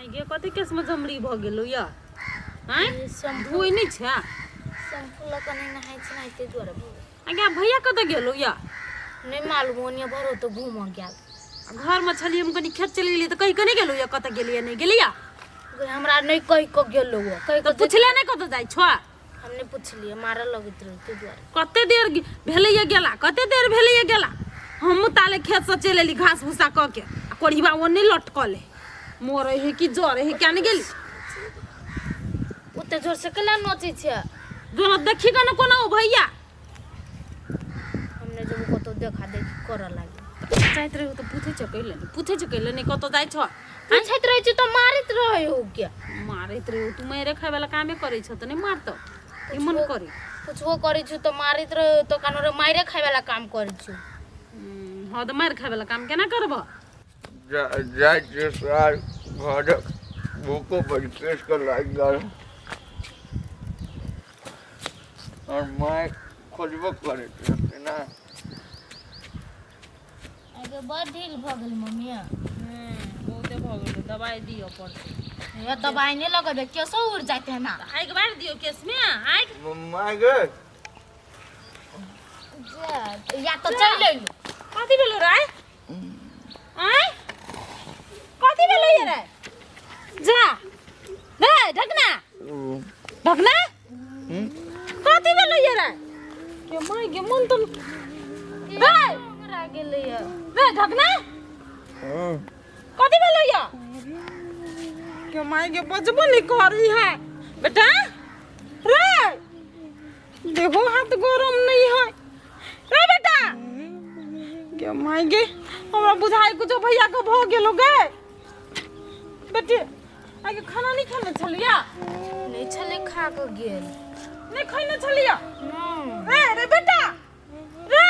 गे कते केस में जमरी भ गेलो या हैं धोई नहीं छ संफुला कने नहाय छ नहीं ते द्वारा आगे भैया कते गेलो या नहीं मालूम ओनिया भरो तो घूम गेल घर में छली हम कनी खेत चली गेली त कहीं कने गेलो या कते गेलिया नहीं गेलिया हमरा नहीं कहि क गेलो कहि तो पूछले नहीं कते जाय छ हमने पूछलिए मारा लगत रहे ते द्वारा कते देर भेलैया गेला कते देर भेलैया गेला हम ताले खेत से चले ली घास भूसा क के कोढ़ीबा ओने लटकले मोर है कि जोर है क्या नहीं गेली उते जोर से कला नोचे छ दोनों देखी कने कोना भैया हमने जब कतो देखा देखी कर लागी जाइत रहे तो पूछे छ कइले नहीं कतो जाय छ पूछत रहे छ तो मारित रहे हो क्या मारित रहे तू मेरे खाय वाला कामे करे छ त नहीं मारतो इमन करे कुछो करे छु तो मारित रहे तो कानो रे मारे खाय वाला काम करे छु हां तो मार खाय वाला काम केना करबो जाय जे सार घर भूको पर केस कर लाग गल और मैं खोजबो करे ना आगे बड़ ढील भ गेल मम्मी बहुते भ गेल दवाई दियो पड़ते ये दवाई नहीं लगबे केसो उड़ जाते हैं ना आइक बार दियो केस में आइक मम्मा गे या तो चल ले कथि भेलो रे आय कथि भेलो ये रे जा रे ढकना ढकना कथि भेलो ये रे के माय के मन तो रे हमरा गेले या रे ढकना कथि भेलो या के माय के बजबो नहीं करी है बेटा रे देखो हाथ गरम नहीं है रे बेटा के माय गे हमरा बुझाई कुछ भैया के भ गेलो गे बेटी आगे खाना नहीं खाने छलिया नहीं छले खा के गेल नहीं खाने छलिया रे रे बेटा रे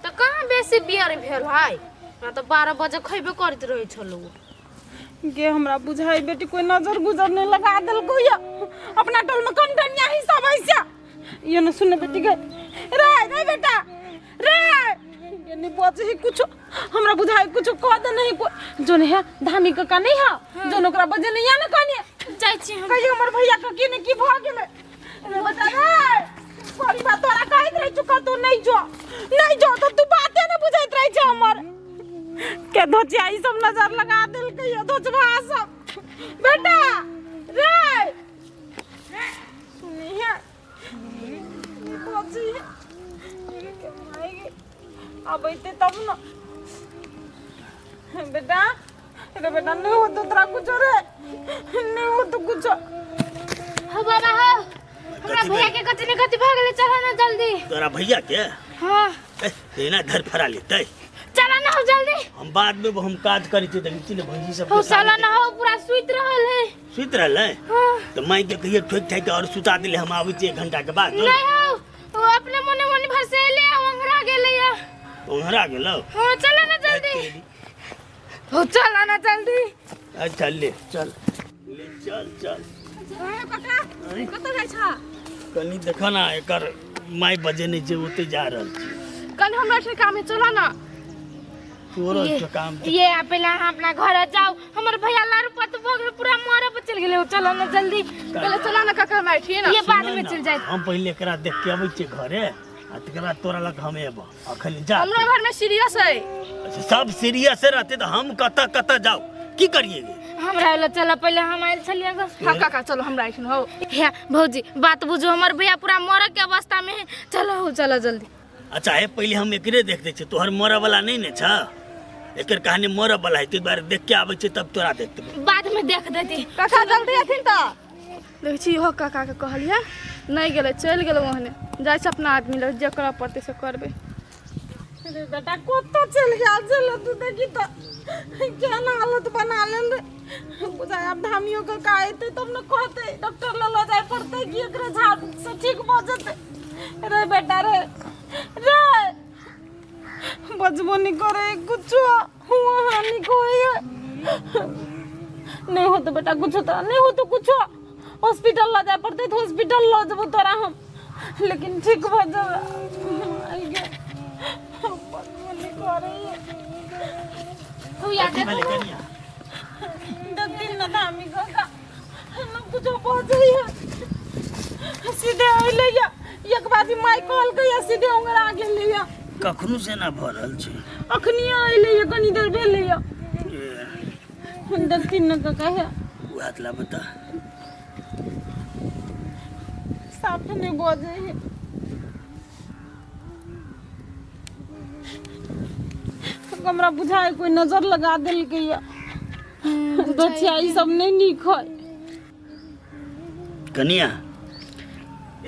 तो कहां बेसी बियर भेल है ना तो 12 बजे खइबे करत रहे छलो गे हमरा बुझाई बेटी कोई नजर गुजर नहीं लगा देल को या अपना टोल में कम डनिया हिसाब ऐसा ये न सुन बेटी गे रे रे बेटा रे ये नहीं पहुंचे ही कुछ हमरा बुझाई कुछ कह दे नहीं कोई जोन है धामी का नहीं है जोन ओकरा बजे नहीं आने कने जाय छी हम कहियो हमर भैया के की ने की भ गेले रे बेटा रे कोरी बात तोरा कहत रह चुका तू नहीं जो तो तू बाते न बुझाइत रह छ हमर के धोचिया ई सब नजर लगा देल के ये धोचवा सब बेटा रे सुनी है पहुंची के मायगे अब इते तब न बेटा रे बेटा नहीं हो तो तेरा कुछ रे नहीं हो तो कुछ हो बाबा हो हमरा भैया के कति ने कति भागले चला ना जल्दी तोरा भैया के हां तेना घर फरा लेते चला ना हो जल्दी हम बाद में हम काज करी थी तो भंजी सब हो चला ना हो पूरा सुइत रहल है सुत रहले हां तो माई के कहिए ठोक ठाक और सुता दिले हम आबै छी 1 घंटा के बाद नहीं हो वो अपने मन भर से ले ओंघरा गेले या ओंघरा गेलो हां चला ना जल्दी हो चला ना जल्दी अच्छा ले चल ले चल काका कत जाय छ कनी देखो ना एकर माई बजे नहीं जे ओते जा रहल छी कल हमरा से काम है चला ना तोरो काम ये पहले हम अपना घर जाओ हमर भैया लारू पत भोग पूरा मारे पे चल गेले चला ना जल्दी पहले चला ना काका बैठिए ना ये बाद में चल जाए हम पहले एकरा देख के आबै छी घरे आ तकरा तोरा लग हम एब अखन जा हमरा घर में सीरियस है अच्छा सब सीरियस रहते तो हम कत जाओ की करिएगे हमरा वाला चला पहले हम आइल छलिए हां काका चलो हमरा आइठन हो हे भौजी बात बुझो हमर भैया पूरा मरे के अवस्था में है चलो हो चला जल्दी अच्छा है पहले हम एकरे देख दे छी तोहर मरे वाला नहीं ने छ एकर कहानी मरे वाला है ते बार देख के आबै छी तब तोरा देख देबे बाद में देख देती काका जल्दी आथिन त देख छी हो काका के कहलिया नहीं गेले चल गेलो ओहने जाय छ अपना आदमी लग जकरा पड़ते से करबे अरे बेटा कोत्ता चल गया चल तू देखी तो क्या ना हालत बना लेन रे बुझाय अब धामियों के कायते तब न कहते डॉक्टर ल जाय पड़ते कि एकरे झाड़ से ठीक भ जते रे बेटा रे बजबो नहीं करे कुछ हुआ हानि कोई नहीं हो तो बेटा कुछ तो नहीं हो तो कुछ हॉस्पिटल ला जाए पड़ते तो हॉस्पिटल ला जब तोरा हम लेकिन ठीक हो जाए तू याद है दिन ना था कुछ बजे है सीधे अइले या एक बाजी माई कॉल गया सीधे ओंगरा आ गेले या कखनो से ना भऽ रहल छै अखनी अइले या कनी देर भेले या अंदर तीन का कहे वो हाथ ला बता साफ नहीं बजे है हमरा बुझाए कोई नजर लगा दिल के या बच्चा ई सब नहीं नीक है कनिया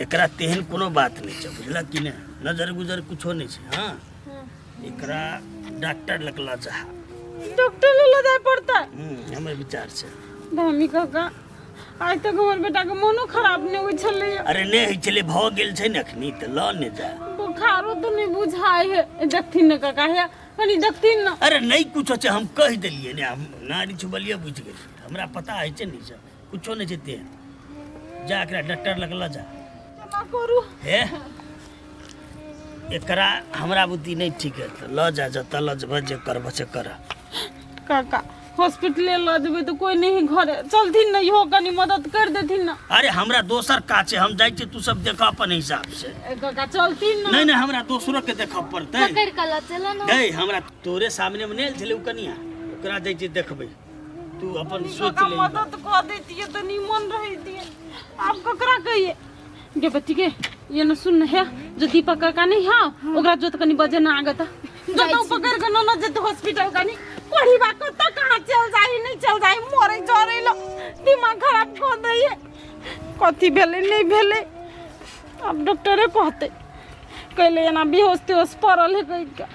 एकरा तेहन कोनो बात नहीं छै बुझला कि ने नजर गुजर कुछो नहीं छै हाँ एकरा डॉक्टर लगला चाह डॉक्टर ले जाए पड़ता हमर विचार से धामी काका आज तक हमर बेटा के मनो खराब नहीं होई छले अरे नहीं होइ छले भ गेल छै ने अखनी त ल ने जा बुखारो तो नहीं बुझाए है देखथिन न काका है कनी देखथिन न अरे नहीं कुछो छै हम कह देलिए ने हम नारी छुबलिए बुझ गेली हमरा पता है छै नहीं सब कुछो नहीं छै तेहन जा एकरा डॉक्टर लगला जा केना करू हे एकरा हमरा बुद्धि नहीं ठीक है त ल जा जत ल जब जे करब से कर काका हॉस्पिटल ले देबे तो कोई नहीं घरे चलथिन नहीं हो कनी मदद कर देथिन न अरे हमरा दोसर का छै हम जाय छी तू सब देख अपन हिसाब से काका चलथिन न नहीं नहीं हमरा दोसरो के देख पड़तै पकड़ के ला चलो ना नहीं हमरा तोरे सामने में नेल छले उ कनिया ओकरा जाय छी देखबै तू अपन सोच काका ले मदद कर देती तो निमन रहिती आप ककरा कहिए गे बच्ची के ये न सुन है जो दीपक काका नहीं हां ओकरा जो कनी बजे ना आगता जो तो पकड़ के न जत हॉस्पिटल कनी कोड़ी बा कत कहां चल जाई नहीं चल जाई मोरे जरे लो दिमाग खराब कर दई कथी भेले नहीं भेले अब डॉक्टरे कहते कहले ना बेहोश तेहोश पड़ल है कह के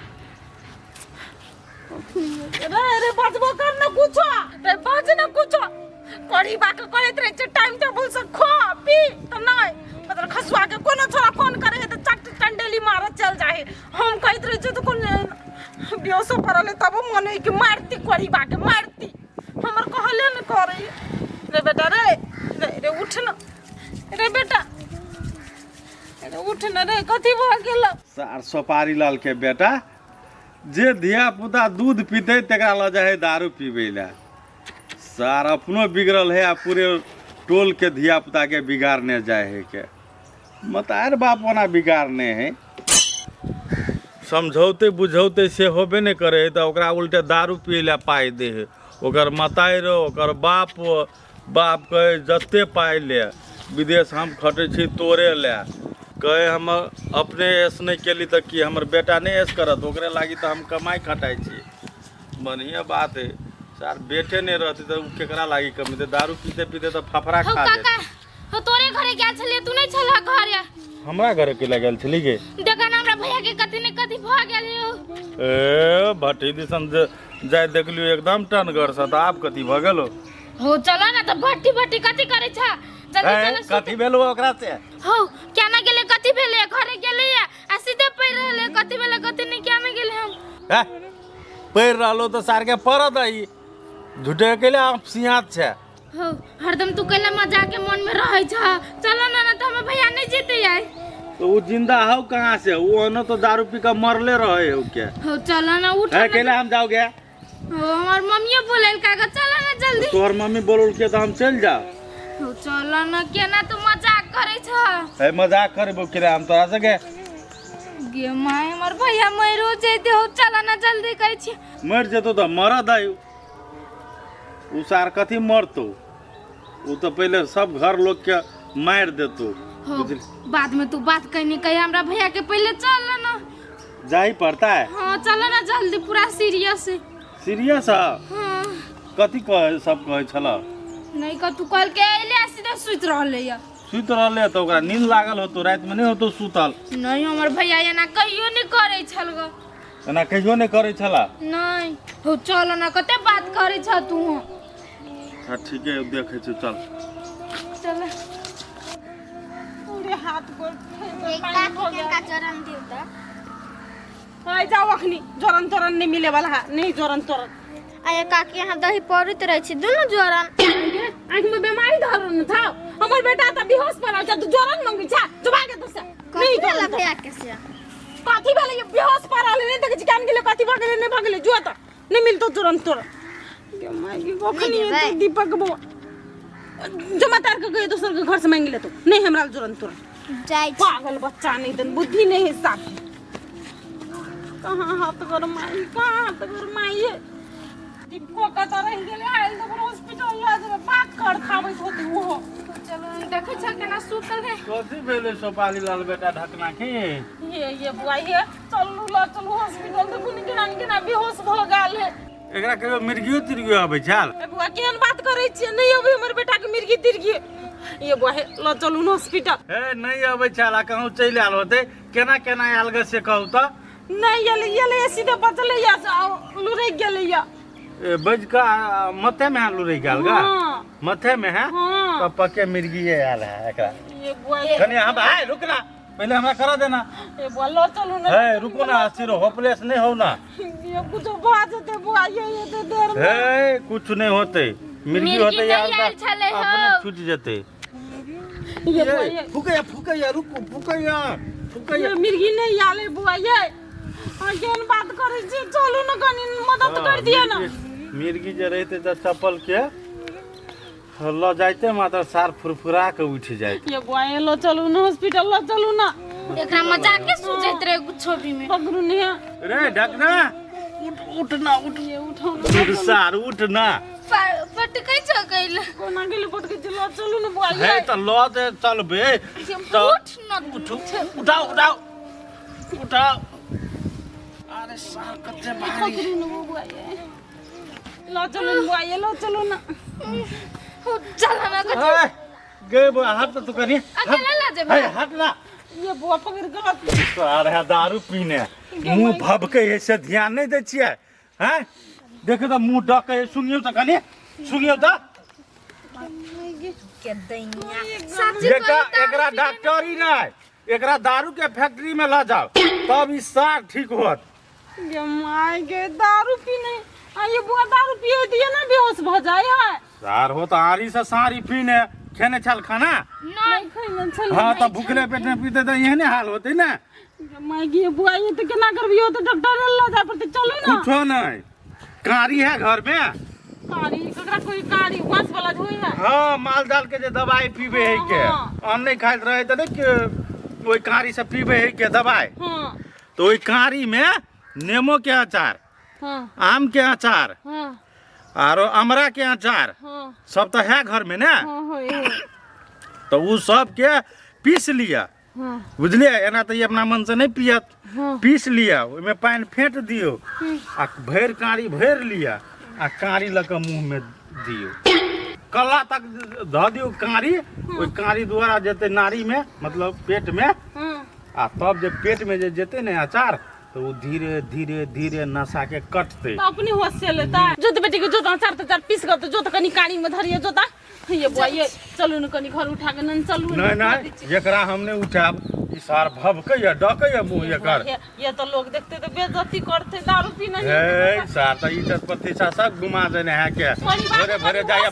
अरे बजबो कर न कुछ रे बाज न कुछ कोड़ी बा के करत रहे टाइम टेबल से खा पी त नहीं मतलब खसवा के कोनो छोरा फोन करे है तो चट टंडेली मार चल जाए हम कहत रहे तो कोन बेहोश पड़ल तब मन है कि मारती कोड़ी बा के मारती हमर कहले न करे रे बेटा रे रे उठ न रे बेटा रे उठ न रे कथी भ गेल सार सोपारी लाल के बेटा जे धिया पुता दूध पीते तकरा ल जाए दारू पीबे ला सार अपनो बिगड़ल है आ पूरे टोल के धिया पुता के बिगाड़ने जाए है के मतार बाप ओना बिगाड़ने है समझौते बुझौते से होबे नहीं करे है तो ओकरा उल्टे दारू पिए ला पाई दे है ओकर मताई रो ओकर बाप कहे जत्ते पाई ले विदेश हम खटे छी तोरे ले कहे हम अपने ऐस नहीं केली तो कि हमर बेटा नहीं ऐस करत ओकरे लागी तो हम कमाई खटाई छी बढ़िया बात है सार बेटे नहीं रहती तो केकरा लागी कमी दे दारू पीते पीते तो फफरा हो खा दे काका हो तोरे घरे गेल छले तू नहीं छला घरे हमरा घरे के लगल छली गे देखा ना हमरा भैया के कथी ने कथी भ गेल हो ए भट्टी दिसन जाय देखलियो एकदम टनगर सा तो आप कथी भ गेलो हो चलो ना तो भट्टी भट्टी कथी करे छा जल्दी चलो कथी भेलो ओकरा से हो क्या ना गेले कथी भेले घरे गेले आ सीधे पैर रहले कथी भेले कथी नहीं क्या ना गेले हम पैर रहलो तो सार के पर दई झूठे के लिए आप सियात छे हो हरदम तू कैला मजाक के मन में रहै छ चलो ना तो हम भैया नहीं जीते आए तो वो जिंदा हो कहाँ से वो न तो दारू पी कर मरले रहे हो क्या हो चलो ना उठ है केला हम जाओगे हो हमार मम्मी बोलेल काका चलो ना जल्दी तोहर मम्मी बोल के तो हम चल जाओ हो चलो ना केना तू मजाक करे छ है मजाक करबो कि हम तोरा से गे माय हमर भैया मरो जैते हो चलो ना जल्दी कहै छी मर जेतो तो मर दायु उ सार कथी मरतो वो तो पहले सब घर लोग के मार देतो हो बाद में तू बात कहनी कही हमरा भैया के पहले चल ना जाही पड़ता है हाँ चलो ना जल्दी पूरा सीरियस है सीरियस है हाँ कथी कहे सब कहे छला नहीं का तू कल के अइले सीधे सुत रहले या सुत रहले तो ओकरा नींद लागल हो तो रात में नहीं हो तो सुतल नहीं हमर भैया एना कहियो नहीं करे छल ग एना कहियो नहीं करे छला नहीं हो चलो ना कते बात करे छ तू हां ठीक है देखे छ चल चल पूरे हाथ गोड़ का चरण दियो त हाय जाओ अखनी जोरन तोरन नहीं मिले वाला है नहीं जोरन तोरन आया काकी यहाँ दही पड़त रहे छी दुनु जोरन आँख में बीमारी धरन था हमर बेटा त बेहोश पड़ा छ तू जोरन मांगी छ जुबा के तो से नहीं कथी जोरन भैया के से कथी भेले ये बेहोश पड़ा नहीं देख जान गेले कथी भगले नहीं भगले जो त नहीं मिलतो जोरन तोरन के माई की कोखनी है तो दीपक बो जमा तार के गए दोसर के घर से मांग ले तो नहीं हमरा तुरंत जाय छी। पागल बच्चा नहीं तन बुद्धि नहीं है साथ कहाँ हाथ कर माई कहाँ हाथ कर माई दिक्को का तो रह गेले आइल तो हॉस्पिटल ला जे बात कर खाबै होती वो चलो देखै छ केना सुतल है। कथी भेलै सोपाली लाल बेटा ढकना की ये बुआ ये चलू ला चलू हॉस्पिटल तो कुनी केना बेहोश भ गेल है। एकरा कहियो मिर्गियो तिर्गियो आबै छाल ए बुआ केहन बात करै छियै नहीं अबै हमर बेटा के मिर्गी तिर्गी ये बुआ हे ला चलू न हॉस्पिटल हे नहीं आबै छाल कहूँ चलि आयल होते केना केना आयल गे से कहू तो नहीं ये सीधे बचले या लुरै गेले या बज का मथे में आलू रही गल गा हाँ। मथे में है हाँ। तो पक्के मिर्गी आयल है एकरा ये बुआ कनी हम हाय रुक ना पहले हमरा करा देना ये बुआ ला चलू न है रुको ना सिरो होपलेस नहीं हो ना ये कुछ बात है बुआ ये तो देर में है कुछ नहीं होते मिर्गी होते नहीं यार आयल छले हो। अपने छूट जेते ये बुआ ये फुकैया रुको फुकैया ये मिर्गी नहीं आले बुआ ये केहन बात करै छी चलू न कनी मदद कर दिया ना मिर्गी जे रहते तो चप्पल के ल जाते मात्र सार फुरफुरा के उठ जाते ये बुआ ये लो चलू न हॉस्पिटल लो चलू न एकरा मजाक के सुजैत रहे छवि में। पकड़ू नहीं रे ढकना उठ ना उठ ये उठाओ उठ सार उठ ना पटकै छ कैल कोना गेले पटके चलो चलू न बुआ है ये तो ल दे चल बे तो उठ न उठाओ उठाओ उठाओ अरे सार कच्चे भारी पकड़ू न बुआ ये लो चलू न बुआ ये लो चलू न चल ना ए, गए बो हाथ तो करिए अकेला ला जे है हट ना ये बुआ पकड़ के सार है दारू पीने मुंह भभके ऐसे ध्यान नहीं दे छिए हैं देखे तो मुंह डके सुनियो तो कनी सुनियो तो बेटा एकरा डॉक्टरी नहीं एकरा दारू के फैक्ट्री में ला जाओ तब ई सार ठीक होत ये माय के दारू पीने ये बुआ दारू पिए दिए ना बेहोश भ जाए है सार हो तो आरी से सारी पीने खेने छल खाना नहीं खइलन चल हाँ तो भूखले पेट में पीते तो यही हाल होते ना माय के बुआ ये तो केना करबी हो तो डॉक्टर ला जा पड़ते चलो ना कुछो नहीं कारी है घर में कारी ककरा कोई कारी वास वाला होई है हाँ माल डाल के जो दवाई पीबे है के हाँ। अन्न नहीं खाइत रहे तो देख वही कारी से पीबे है के दवाई हां तो वही कारी में नेमो के अचार हां आम के अचार हां और अमरा के अचार हां सब तो है घर में ना हां होई तो वो सब के पीस लिया हां बुझलिए एना तो ये अपना मन से नहीं पियत हाँ। पीस लिया उसमें पानी फेंट दियो आ भर कारी भर लिया आ कारी लके मुंह में दियो कला तक ध दियो कारी ओई कारी द्वारा जेते नारी में मतलब पेट में हां आ तब जब पेट में जे जेते ने अचार तो वो धीरे धीरे धीरे नशा के कटते तो अपनी होश से लेता है जोत बेटी के जोत अचार तो पीस कर तो जोत कनी कारी में धरिए जोता ये बुआ ये चलू न कनी घर उठा के नन चलू नहीं नहीं जेकरा हमने उठाब ई सार भभके या डके या मुंह एकर ये तो लोग देखते तो बेइज्जती करते दारू पीना ए सार तो इज्जत प्रतिष्ठा सब घुमा देने है के भरे भरे जाया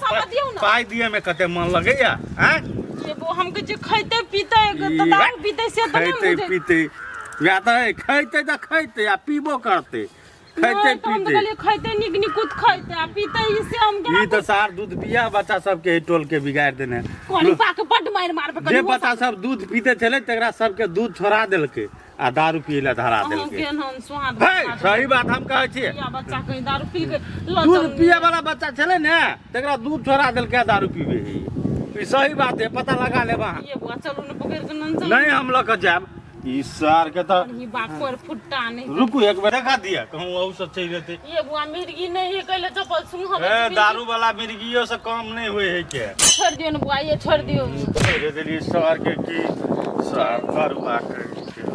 पाई दिए में कते मन लगैया हैं ये वो हमके जे खैते पीते तो दारू पीते से तो खैते नहीं मुझे पीते या तो खैते तो खैते या पीबो करते खैते नहीं, तो हम तो पीते कहलिए खैते निक निकुत खैते आ पीते इससे हम ई के तो सार दूध पिया बच्चा सबके टोल के बिगाड़ देने कोनी पाके बड मार मार पे जे बच्चा सब दूध पीते चले तकरा सबके दूध छोड़ा देलके आ दारू पिए ला धरा हम देलके के हम स्वाद है सही बात हम कहै छियै या बच्चा कहीं दारू पी के लो दूध चल पिए वाला बच्चा चले ने तकरा दूध छोड़ा देलके आ दारू पीबे है ई सही बात है पता लगा ले वहां ये बुआ चलू न पकड़ के नन चल नहीं हम लोग जाब ई सार के तो ये बाप पर फुट्टा नहीं रुकू एक बार देखा दिया कहूँ और सब चाहिए रहते ये बुआ मिर्गी नहीं है कहले चप्पल सुन हम ए दारू वाला मिर्गियों से कम नहीं हुए है के छोड़ दियो न बुआ ये छोड़ दियो दे देली सार के की सार दारुआ के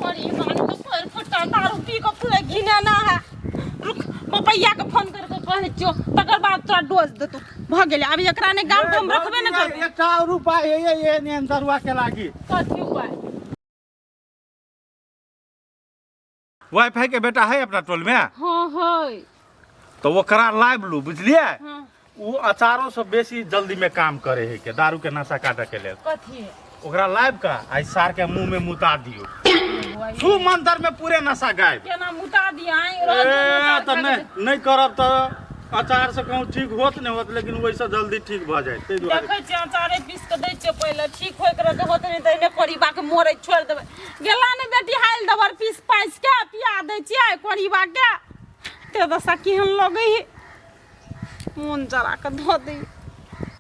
और ये गाड़ी तो पर फुट्टा दारू पी के पूरा घिना ना है रुक पपैया के फोन करके कहने छियो तकर बाद तोरा डोज दे तू भ गेले अब एकरा ने गाम हम रखबे न करबे एक और रुपया ये ने दारुआ के लागी कथी हुआ वाईफाई के बेटा है अपना टोल में हां है तो वो करा लाइव लू बुझलिए हां वो अचारों से बेसी जल्दी में काम करे है के दारू के नशा काटे के लिए कथी है ओकरा लाइव का आई सार के मुंह में मुता दियो सु मंत्र में पूरे नशा गायब केना मुता दिया ए तो नहीं नहीं करब तो अचार से कहूँ ठीक होत नहीं होत लेकिन वैसे जल्दी ठीक भ जाए ताहि दुआरे देखै छियै अचारे पीस के दै छियै पहिले ठीक होय के रहते होत नहीं त एने कोरीबा के मोरे छोड़ देबै गेला ने बेटी हाल दबर पीस पाइस के पिया दै छियै कोरीबा के ते दशा केहन लगै है मोन जरा के धो दै